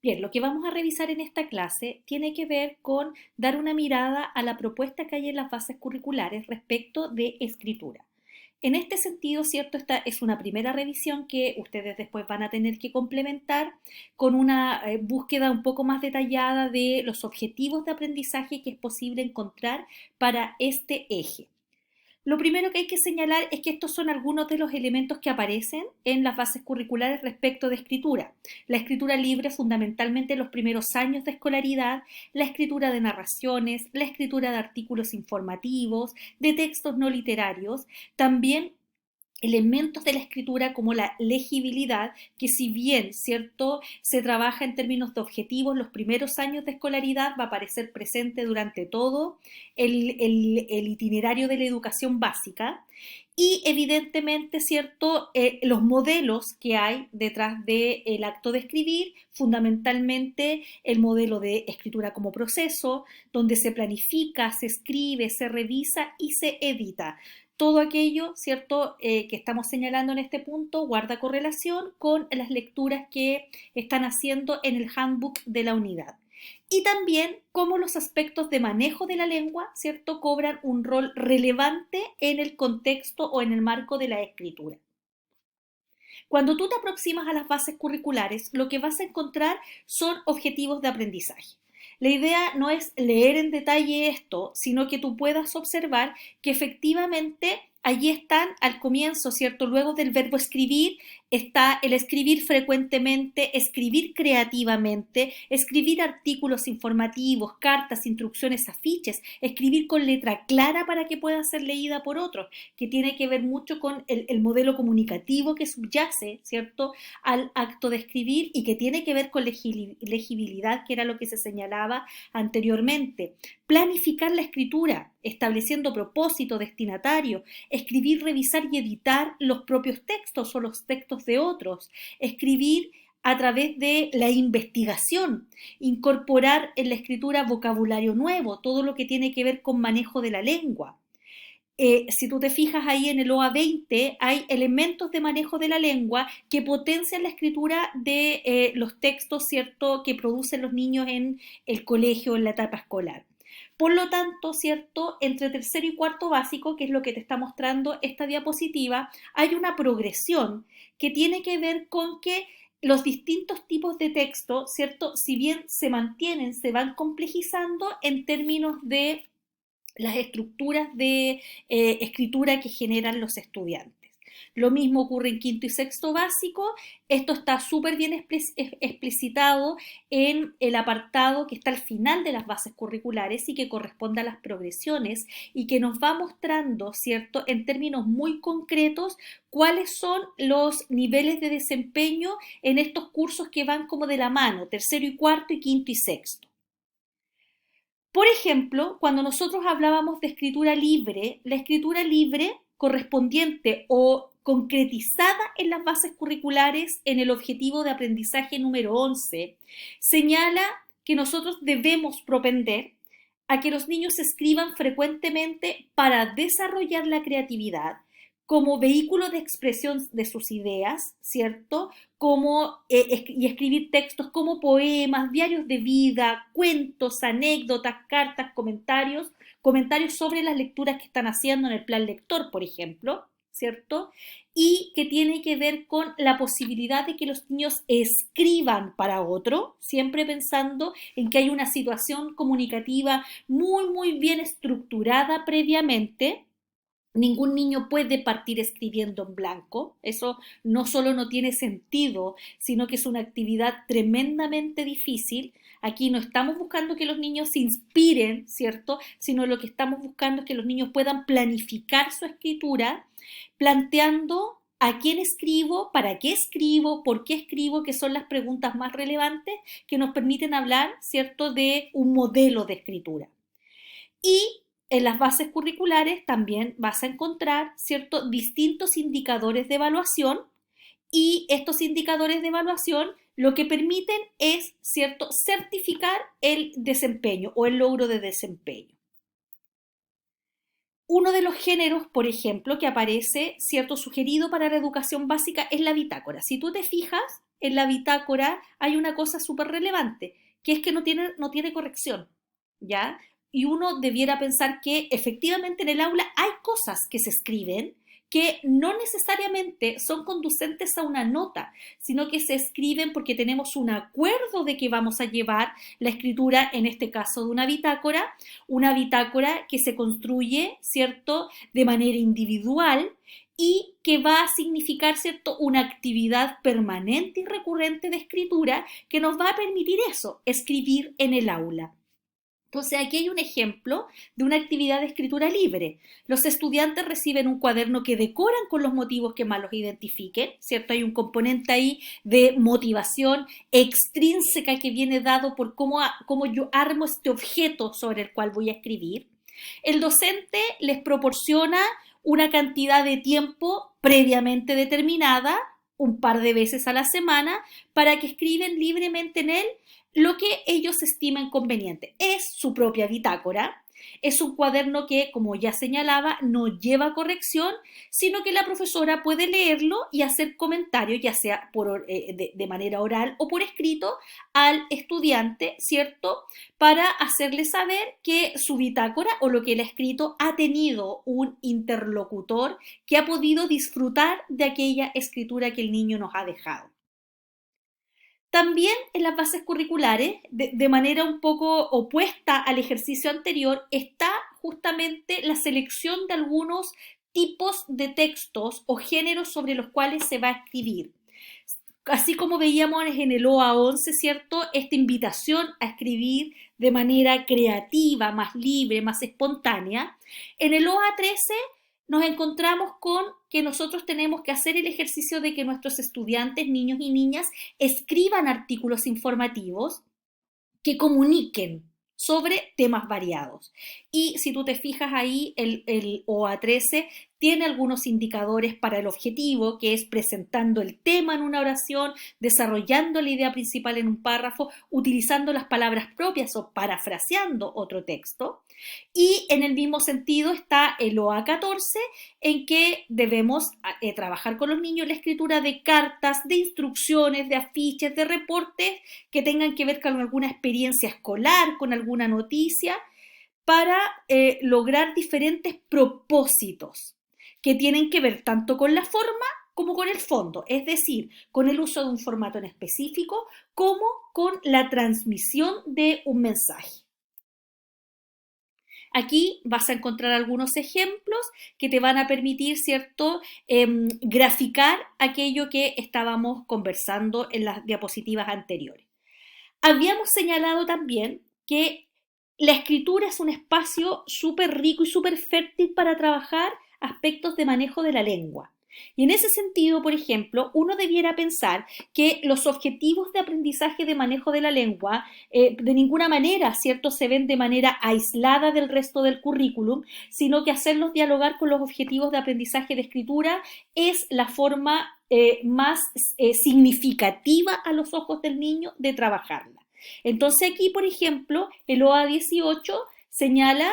Bien, lo que vamos a revisar en esta clase tiene que ver con dar una mirada a la propuesta que hay en las bases curriculares respecto de escritura. En este sentido, ¿cierto? Esta es una primera revisión que ustedes después van a tener que complementar con una búsqueda un poco más detallada de los objetivos de aprendizaje que es posible encontrar para este eje. Lo primero que hay que señalar es que estos son algunos de los elementos que aparecen en las bases curriculares respecto de escritura. La escritura libre fundamentalmente en los primeros años de escolaridad, la escritura de narraciones, la escritura de artículos informativos, de textos no literarios, también elementos de la escritura como la legibilidad, que si bien, ¿cierto?, se trabaja en términos de objetivos, los primeros años de escolaridad va a aparecer presente durante todo el itinerario de la educación básica y evidentemente, ¿cierto?, los modelos que hay detrás del acto de escribir, fundamentalmente el modelo de escritura como proceso, donde se planifica, se escribe, se revisa y se edita. Todo aquello, ¿cierto?, que estamos señalando en este punto guarda correlación con las lecturas que están haciendo en el handbook de la unidad. Y también cómo los aspectos de manejo de la lengua, ¿cierto?, cobran un rol relevante en el contexto o en el marco de la escritura. Cuando tú te aproximas a las bases curriculares, lo que vas a encontrar son objetivos de aprendizaje. La idea no es leer en detalle esto, sino que tú puedas observar que efectivamente allí están al comienzo, ¿cierto? Luego del verbo escribir está el escribir frecuentemente, escribir creativamente, escribir artículos informativos, cartas, instrucciones, afiches, escribir con letra clara para que pueda ser leída por otros, que tiene que ver mucho con el modelo comunicativo que subyace, ¿cierto?, al acto de escribir y que tiene que ver con legibilidad, que era lo que se señalaba anteriormente. Planificar la escritura, estableciendo propósito, destinatario, escribir, revisar y editar los propios textos o los textos de otros, escribir a través de la investigación, incorporar en la escritura vocabulario nuevo, todo lo que tiene que ver con manejo de la lengua. Si tú te fijas ahí en el OA 20, hay elementos de manejo de la lengua que potencian la escritura de los textos, ¿cierto?, que producen los niños en el colegio, en la etapa escolar. Por lo tanto, ¿cierto?, entre tercero y cuarto básico, que es lo que te está mostrando esta diapositiva, hay una progresión que tiene que ver con que los distintos tipos de texto, ¿cierto?, si bien se mantienen, se van complejizando en términos de las estructuras de escritura que generan los estudiantes. Lo mismo ocurre en quinto y sexto básico. Esto está súper bien explicitado en el apartado que está al final de las bases curriculares y que corresponde a las progresiones y que nos va mostrando, ¿cierto?, en términos muy concretos, cuáles son los niveles de desempeño en estos cursos que van como de la mano, tercero y cuarto y quinto y sexto. Por ejemplo, cuando nosotros hablábamos de escritura libre, la escritura libre correspondiente o concretizada en las bases curriculares en el objetivo de aprendizaje número 11, señala que nosotros debemos propender a que los niños escriban frecuentemente para desarrollar la creatividad como vehículo de expresión de sus ideas, ¿cierto? Y escribir textos como poemas, diarios de vida, cuentos, anécdotas, cartas, comentarios sobre las lecturas que están haciendo en el plan lector, por ejemplo, ¿cierto? Y que tiene que ver con la posibilidad de que los niños escriban para otro, siempre pensando en que hay una situación comunicativa muy, muy bien estructurada previamente. Ningún niño puede partir escribiendo en blanco. Eso no solo no tiene sentido, sino que es una actividad tremendamente difícil. Aquí no estamos buscando que los niños se inspiren, ¿cierto?, sino lo que estamos buscando es que los niños puedan planificar su escritura, planteando a quién escribo, para qué escribo, por qué escribo, que son las preguntas más relevantes que nos permiten hablar, ¿cierto?, de un modelo de escritura. Y en las bases curriculares también vas a encontrar, ¿cierto?, distintos indicadores de evaluación y estos indicadores de evaluación lo que permiten es, ¿cierto?, certificar el desempeño o el logro de desempeño. Uno de los géneros, por ejemplo, que aparece, ¿cierto?, sugerido para la educación básica es la bitácora. Si tú te fijas, en la bitácora hay una cosa súper relevante, que es que no tiene corrección, ¿ya? Y uno debiera pensar que efectivamente en el aula hay cosas que se escriben que no necesariamente son conducentes a una nota, sino que se escriben porque tenemos un acuerdo de que vamos a llevar la escritura, en este caso de una bitácora que se construye, ¿cierto?, de manera individual y que va a significar, ¿cierto?, una actividad permanente y recurrente de escritura que nos va a permitir eso, escribir en el aula. Entonces, aquí hay un ejemplo de una actividad de escritura libre. Los estudiantes reciben un cuaderno que decoran con los motivos que más los identifiquen, ¿cierto? Hay un componente ahí de motivación extrínseca que viene dado por cómo yo armo este objeto sobre el cual voy a escribir. El docente les proporciona una cantidad de tiempo previamente determinada, un par de veces a la semana, para que escriben libremente en él lo que ellos estimen conveniente. Es su propia bitácora, es un cuaderno que, como ya señalaba, no lleva corrección, sino que la profesora puede leerlo y hacer comentarios, ya sea de manera oral o por escrito, al estudiante, ¿cierto?, para hacerle saber que su bitácora o lo que él ha escrito ha tenido un interlocutor que ha podido disfrutar de aquella escritura que el niño nos ha dejado. También en las bases curriculares, de manera un poco opuesta al ejercicio anterior, está justamente la selección de algunos tipos de textos o géneros sobre los cuales se va a escribir. Así como veíamos en el OA 11, ¿cierto?, esta invitación a escribir de manera creativa, más libre, más espontánea, en el OA 13 nos encontramos con que nosotros tenemos que hacer el ejercicio de que nuestros estudiantes, niños y niñas, escriban artículos informativos que comuniquen sobre temas variados. Y si tú te fijas ahí, el OA 13 tiene algunos indicadores para el objetivo, que es presentando el tema en una oración, desarrollando la idea principal en un párrafo, utilizando las palabras propias o parafraseando otro texto. Y en el mismo sentido está el OA 14, en que debemos trabajar con los niños la escritura de cartas, de instrucciones, de afiches, de reportes que tengan que ver con alguna experiencia escolar, con alguna noticia, para lograr diferentes propósitos que tienen que ver tanto con la forma como con el fondo, es decir, con el uso de un formato en específico como con la transmisión de un mensaje. Aquí vas a encontrar algunos ejemplos que te van a permitir, ¿cierto?, graficar aquello que estábamos conversando en las diapositivas anteriores. Habíamos señalado también que la escritura es un espacio súper rico y súper fértil para trabajar aspectos de manejo de la lengua. Y en ese sentido, por ejemplo, uno debiera pensar que los objetivos de aprendizaje de manejo de la lengua de ninguna manera, ¿cierto?, se ven de manera aislada del resto del currículum, sino que hacerlos dialogar con los objetivos de aprendizaje de escritura es la forma más significativa a los ojos del niño de trabajarla. Entonces aquí, por ejemplo, el OA 18 señala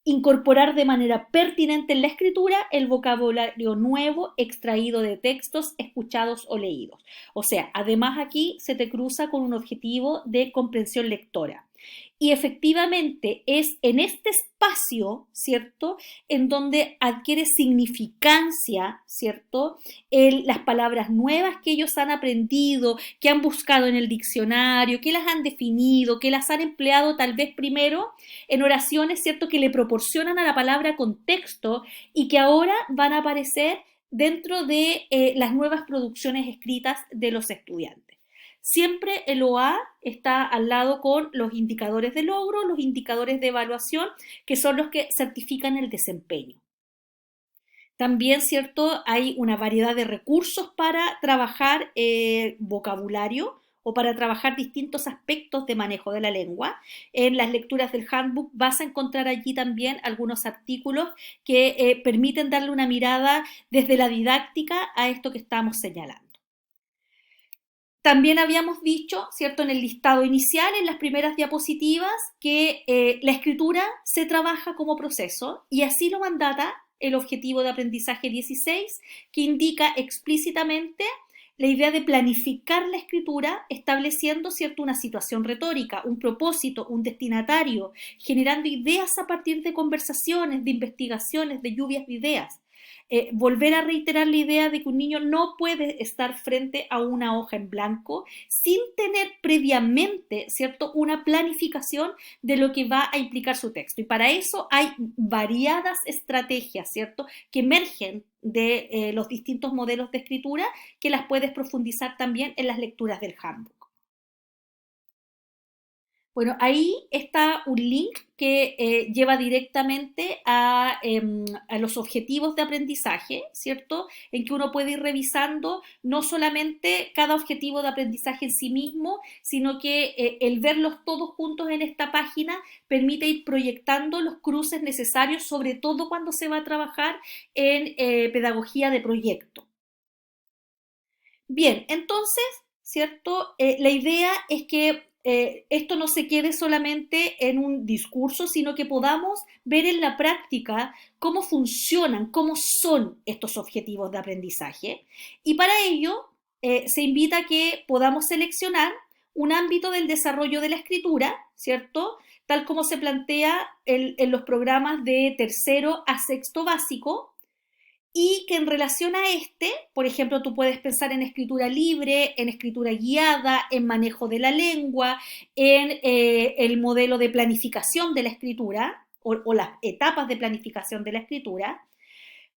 incorporar de manera pertinente en la escritura el vocabulario nuevo extraído de textos escuchados o leídos. O sea, además aquí se te cruza con un objetivo de comprensión lectora. Y efectivamente es en este espacio, ¿cierto?, en donde adquiere significancia, ¿cierto?, las palabras nuevas que ellos han aprendido, que han buscado en el diccionario, que las han definido, que las han empleado tal vez primero en oraciones, ¿cierto?, que le proporcionan a la palabra contexto y que ahora van a aparecer dentro de las nuevas producciones escritas de los estudiantes. Siempre el OA está al lado con los indicadores de logro, los indicadores de evaluación, que son los que certifican el desempeño. También, ¿cierto?, hay una variedad de recursos para trabajar vocabulario o para trabajar distintos aspectos de manejo de la lengua. En las lecturas del handbook vas a encontrar allí también algunos artículos que permiten darle una mirada desde la didáctica a esto que estamos señalando. También habíamos dicho, ¿cierto?, en el listado inicial, en las primeras diapositivas, que la escritura se trabaja como proceso y así lo mandata el objetivo de aprendizaje 16, que indica explícitamente la idea de planificar la escritura estableciendo, ¿cierto?, una situación retórica, un propósito, un destinatario, generando ideas a partir de conversaciones, de investigaciones, de lluvias de ideas. Volver a reiterar la idea de que un niño no puede estar frente a una hoja en blanco sin tener previamente, ¿cierto?, una planificación de lo que va a implicar su texto. Y para eso hay variadas estrategias, ¿cierto?, que emergen de los distintos modelos de escritura, que las puedes profundizar también en las lecturas del handbook. Bueno, ahí está un link que lleva directamente a los objetivos de aprendizaje, ¿cierto? En que uno puede ir revisando no solamente cada objetivo de aprendizaje en sí mismo, sino que el verlos todos juntos en esta página permite ir proyectando los cruces necesarios, sobre todo cuando se va a trabajar en pedagogía de proyecto. Bien, entonces, ¿cierto? La idea es que esto no se quede solamente en un discurso, sino que podamos ver en la práctica cómo funcionan, cómo son estos objetivos de aprendizaje. Y para ello se invita a que podamos seleccionar un ámbito del desarrollo de la escritura, ¿cierto? Tal como se plantea en los programas de tercero a sexto básico, y que en relación a este, por ejemplo, tú puedes pensar en escritura libre, en escritura guiada, en manejo de la lengua, en el modelo de planificación de la escritura o las etapas de planificación de la escritura,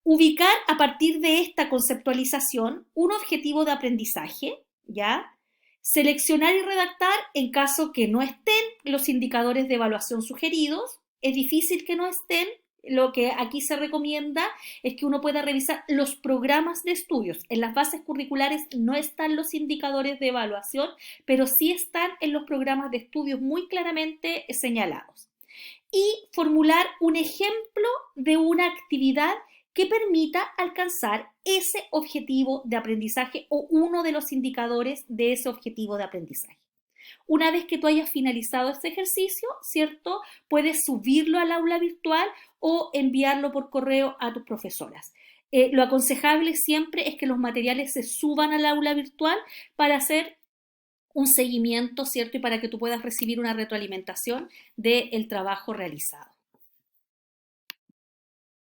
ubicar a partir de esta conceptualización un objetivo de aprendizaje, ¿ya? Seleccionar y redactar en caso que no estén los indicadores de evaluación sugeridos. Es difícil que no estén. Lo que aquí se recomienda es que uno pueda revisar los programas de estudios. En las bases curriculares no están los indicadores de evaluación, pero sí están en los programas de estudios muy claramente señalados. Y formular un ejemplo de una actividad que permita alcanzar ese objetivo de aprendizaje o uno de los indicadores de ese objetivo de aprendizaje. Una vez que tú hayas finalizado este ejercicio, ¿cierto? Puedes subirlo al aula virtual o enviarlo por correo a tus profesoras. Lo aconsejable siempre es que los materiales se suban al aula virtual para hacer un seguimiento, ¿cierto? Y para que tú puedas recibir una retroalimentación del trabajo realizado.